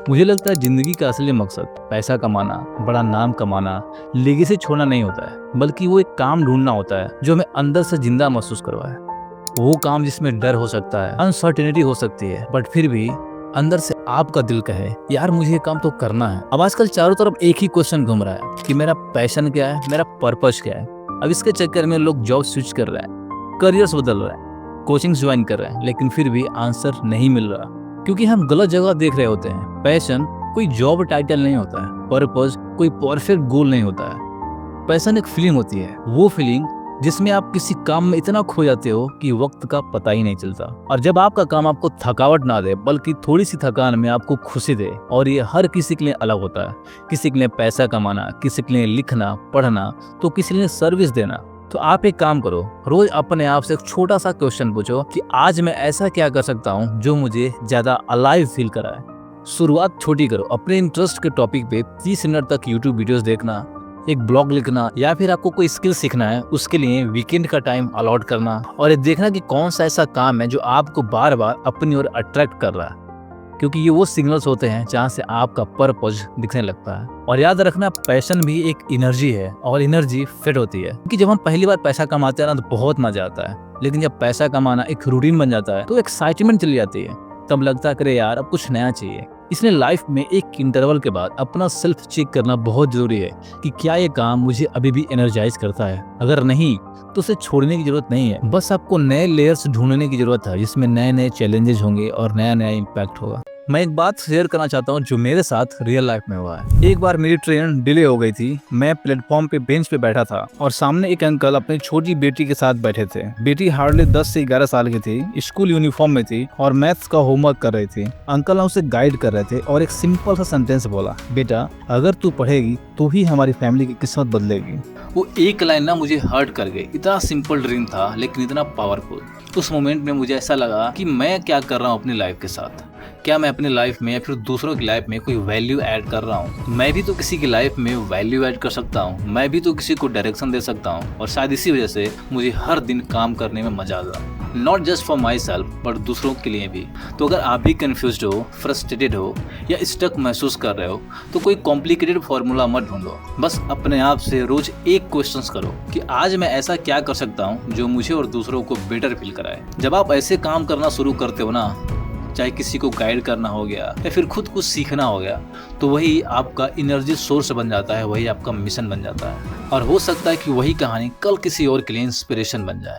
मुझे लगता है जिंदगी का असली मकसद पैसा कमाना, बड़ा नाम कमाना, लेगेसी छोड़ना नहीं होता है, बल्कि वो एक काम ढूंढना होता है जो हमें अंदर से जिंदा महसूस करवाए। वो काम जिसमें डर हो सकता है, अनसर्टेनिटी हो सकती है, बट फिर भी अंदर से आपका दिल कहे यार मुझे ये काम तो करना है। अब आजकल चारों तरफ एक ही क्वेश्चन घूम रहा है कि मेरा पैशन क्या है, मेरा पर्पस क्या है। अब इसके चक्कर में लोग जॉब स्विच कर रहे हैं, करियर्स बदल रहे हैं, कोचिंग ज्वाइन कर रहे हैं, लेकिन फिर भी आंसर नहीं मिल रहा क्योंकि हम गलत जगह देख रहे होते हैं। पैशन कोई जॉब टाइटल नहीं होता है, पर्पस कोई परफेक्ट गोल नहीं होता है। पैशन एक फीलिंग होती है, वो फीलिंग जिसमें आप किसी काम में इतना खो जाते हो कि वक्त का पता ही नहीं चलता। और जब आपका काम आपको थकावट ना दे बल्कि थोड़ी सी थकान में आपको खुशी दे, और ये हर किसी के लिए अलग होता है। किसी के लिए पैसा कमाना, किसी के लिए लिखना पढ़ना, तो किसी के लिए सर्विस देना। तो आप एक काम करो, रोज अपने आप से एक छोटा सा क्वेश्चन पूछो कि आज मैं ऐसा क्या कर सकता हूँ जो मुझे ज्यादा अलाइव फील कराए। शुरुआत छोटी करो, अपने इंटरेस्ट के टॉपिक पे 30 मिनट तक यूट्यूब वीडियोस देखना, एक ब्लॉग लिखना, या फिर आपको कोई स्किल सीखना है उसके लिए वीकेंड का टाइम अलॉट करना, और ये देखना कि कौन सा ऐसा काम है जो आपको बार बार अपनी ओर अट्रैक्ट कर रहा है, क्योंकि ये वो सिग्नल्स होते हैं जहाँ से आपका पर्पस दिखने लगता है। और याद रखना, पैशन भी एक एनर्जी है और एनर्जी फिट होती है, क्योंकि जब हम पहली बार पैसा कमाते हैं ना तो बहुत मजा आता है, लेकिन जब पैसा कमाना एक रूटीन बन जाता है तो एक्साइटमेंट चली जाती है। तब लगता है करे यार अब कुछ नया चाहिए। इसलिए लाइफ में एक इंटरवल के बाद अपना सेल्फ चेक करना बहुत जरूरी है कि क्या ये काम मुझे अभी भी एनर्जाइज करता है। अगर नहीं तो उसे छोड़ने की जरूरत नहीं है, बस आपको नए लेयर्स ढूंढने की जरूरत है जिसमें नए नए चैलेंजेस होंगे और नया नया इम्पैक्ट होगा। मैं एक बात शेयर करना चाहता हूँ जो मेरे साथ रियल लाइफ में हुआ है। एक बार मेरी ट्रेन डिले हो गई थी। मैं प्लेटफॉर्म पे बेंच पे बैठा था और सामने एक अंकल अपनी छोटी बेटी के साथ बैठे थे। बेटी हार्डली 10 से 11 साल की थी, स्कूल यूनिफॉर्म में थी और मैथ्स का होमवर्क कर रही थी। अंकल उसे गाइड कर रहे थे और एक सिंपल सा सेंटेंस बोला, बेटा अगर तू पढ़ेगी तो ही हमारी फैमिली की किस्मत बदलेगी। वो एक लाइन ना मुझे हर्ट कर गई। इतना सिंपल ड्रीम था लेकिन इतना पावरफुल। उस मोमेंट में मुझे ऐसा लगा कि मैं क्या कर रहा हूँ अपनी लाइफ के साथ। क्या मैं अपनी लाइफ में या फिर दूसरों की लाइफ में कोई वैल्यू ऐड कर रहा हूँ? मैं भी तो किसी की लाइफ में वैल्यू ऐड कर सकता हूँ, मैं भी तो किसी को डायरेक्शन दे सकता हूँ। और शायद इसी वजह से मुझे हर दिन काम करने में मजा आता, not just for my self but दूसरों के लिए भी। तो अगर आप भी कंफ्यूज्ड हो, फ्रस्ट्रेटेड हो या स्टक महसूस कर रहे हो तो कोई कॉम्प्लिकेटेड फॉर्मूला मत ढूंढो। बस अपने आप से रोज एक क्वेश्चन करो कि आज मैं ऐसा क्या कर सकता हूँ जो मुझे और दूसरों को बेटर फील कराए। जब आप ऐसे काम करना शुरू करते हो ना, चाहे किसी को गाइड करना हो गया या फिर खुद कुछ सीखना हो गया, तो वही आपका एनर्जी सोर्स बन जाता है, वही आपका मिशन बन जाता है। और हो सकता है कि वही कहानी कल किसी और के लिए इंस्पिरेशन बन जाए।